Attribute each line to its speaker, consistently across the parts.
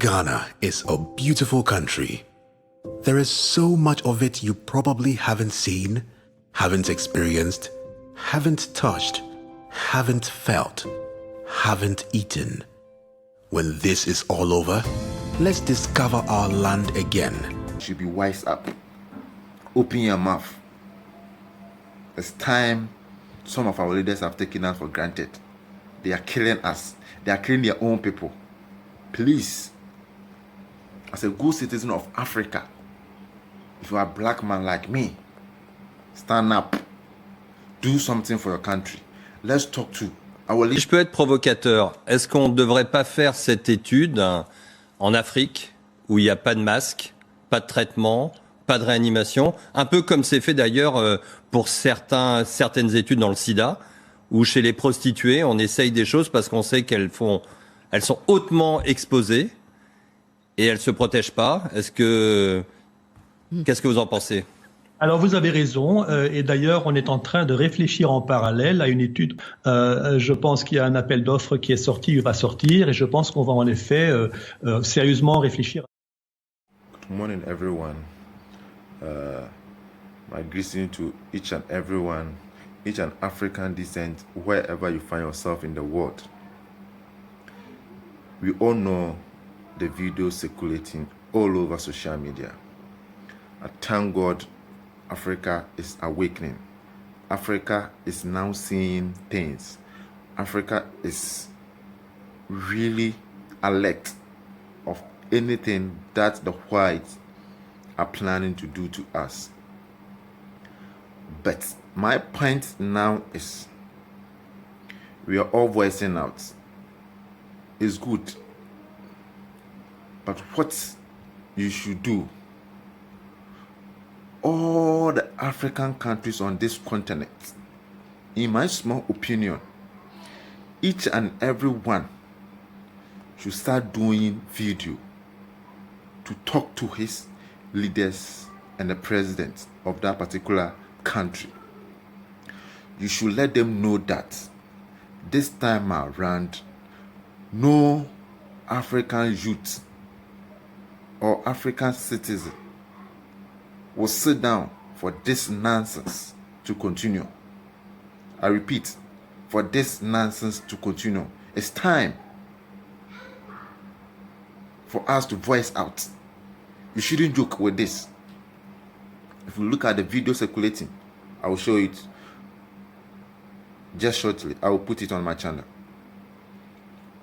Speaker 1: Ghana is a beautiful country. There is so much of it you probably haven't seen, haven't experienced, haven't touched, haven't felt, haven't eaten. When this is all over, let's discover our land again.
Speaker 2: You should be wise up. Open your mouth. It's time some of our leaders have taken us for granted. They are killing us. They are killing their own people. Please, as a good citizen of Africa, if you are a black man like me, stand up. Do something for your country. Let's talk to our leaders.
Speaker 3: Je peux être provocateur. Est-ce qu'on ne devrait pas faire cette étude en Afrique, où il n'y a pas de masque, pas de traitement, pas de réanimation, un peu comme c'est fait d'ailleurs pour certaines études dans le sida, où chez les prostituées, on essaye des choses parce qu'on sait elles sont hautement exposées et elles se protègent pas. Qu'est-ce que vous en pensez?
Speaker 4: Alors vous avez raison, et d'ailleurs on est en train de réfléchir en parallèle à une étude. Je pense qu'il y a un appel d'offres qui est sorti, il va sortir, et je pense qu'on va en effet sérieusement réfléchir.
Speaker 2: Good morning, everyone. My greeting to each and everyone, each and African descent, wherever you find yourself in the world. We all know the videos circulating all over social media. I thank God Africa is awakening. Africa is now seeing things. Africa is really alert of anything that the whites are planning to do to us. But my point now is we are all voicing out. It's good. But what you should do, all the African countries on this continent, in my small opinion, each and every one should start doing video to talk to his leaders and the president of that particular country. You should let them know that this time around, no African youth or African citizen will sit down for this nonsense to continue. I repeat, for this nonsense to continue. It's time for us to voice out. You shouldn't joke with this. If you look at the video circulating, I will show it just shortly. I will put it on my channel.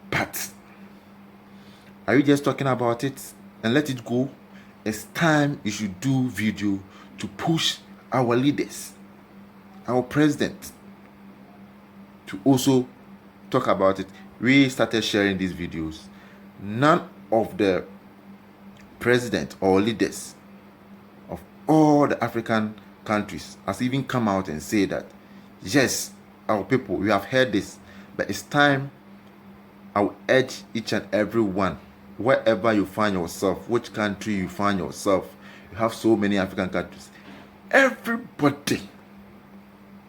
Speaker 2: But are you just talking about it and let it go? It's time you should do video to push our leaders, our president, to also talk about it. We started sharing these videos. None of the president or leaders of all the African countries has even come out and say that, yes, our people, we have heard this, but it's time. I will urge each and every one, wherever you find yourself, which country you find yourself, you have so many African countries. Everybody,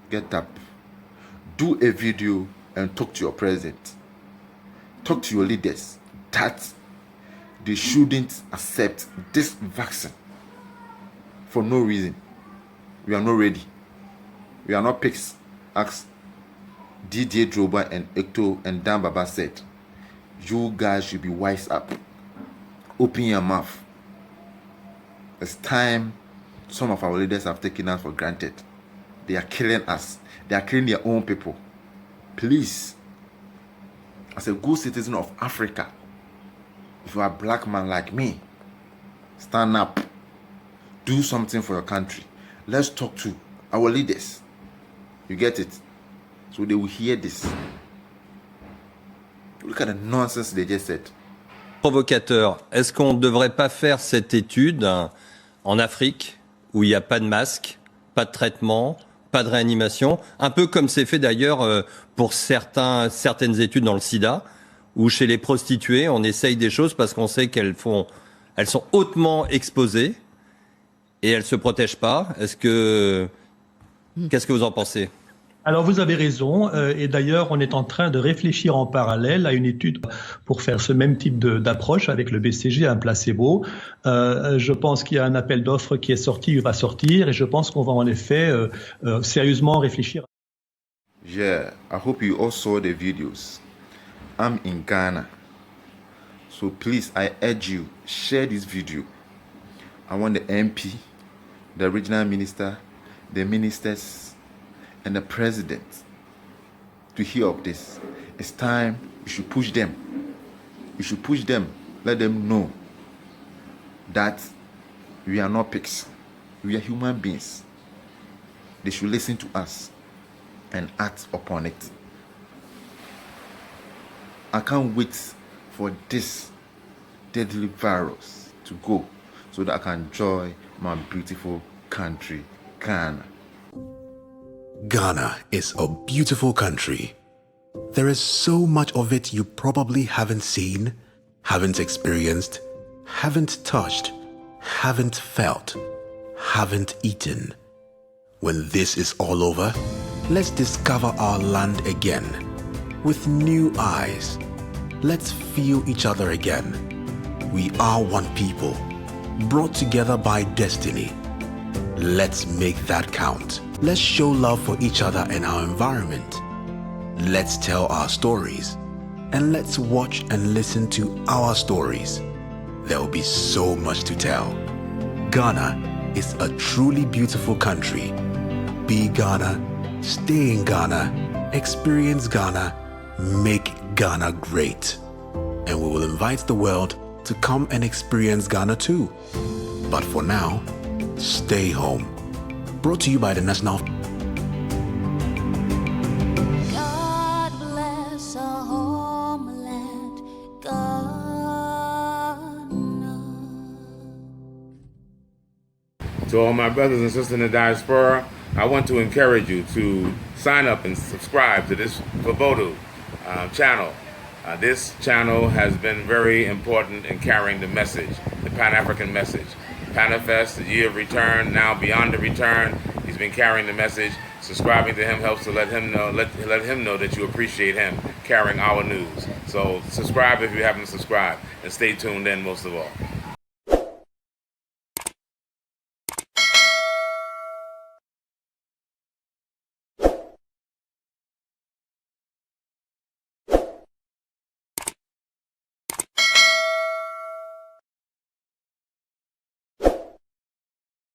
Speaker 2: get up, do a video and talk to your president, talk to your leaders that they shouldn't accept this vaccine for no reason. We are not ready. We are not pigs, as Didier Drogba and Eto'o and Dan Baba said. You guys should be wise up. Open your mouth. It's time some of our leaders have taken us for granted. They are killing us. They are killing their own people. Please, as a good citizen of Africa, if you are a black man like me, stand up. Do something for your country. Let's talk to our leaders. You get it? So they will hear this. Look at the nonsense they just said.
Speaker 3: Provocateur. Est-ce qu'on ne devrait pas faire cette étude en Afrique, où il n'y a pas de masque, pas de traitement, pas de réanimation, un peu comme c'est fait d'ailleurs pour certaines études dans le sida, où chez les prostituées, on essaye des choses parce qu'on sait elles sont hautement exposées et elles se protègent pas. Qu'est-ce que vous en pensez?
Speaker 4: Alors vous avez raison, et d'ailleurs on est en train de réfléchir en parallèle à une étude pour faire ce même type d'approche avec le BCG, un placebo. Je pense qu'il y a un appel d'offres qui est sorti, il va sortir, et je pense qu'on va en effet sérieusement réfléchir.
Speaker 2: Yeah, I hope you all saw the videos. I'm in Ghana, so please, I urge you, share this video. I want the MP, the regional minister, the ministers, and the president to hear of this. It's time you should push them. You should push them, let them know that we are not pigs. We are human beings. They should listen to us and act upon it. I can't wait for this deadly virus to go so that I can enjoy my beautiful country, Ghana.
Speaker 1: Ghana is a beautiful country. There is so much of it you probably haven't seen, haven't experienced, haven't touched, haven't felt, haven't eaten. When this is all over, let's discover our land again with new eyes. Let's feel each other again. We are one people, brought together by destiny. Let's make that count. Let's show love for each other and our environment. Let's tell our stories. And let's watch and listen to our stories. There will be so much to tell. Ghana is a truly beautiful country. Be Ghana, stay in Ghana, experience Ghana, make Ghana great. And we will invite the world to come and experience Ghana too. But for now, stay home. Brought to you by the National...
Speaker 5: God bless our homeland, Ghana.
Speaker 6: To all my brothers and sisters in the diaspora, I want to encourage you to sign up and subscribe to this Vovodu channel. This channel has been very important in carrying the message, the Pan-African message. Panifest, the year of return, now beyond the return. He's been carrying the message. Subscribing to him helps to let him know that you appreciate him carrying our news. So subscribe if you haven't subscribed, and stay tuned in most of all.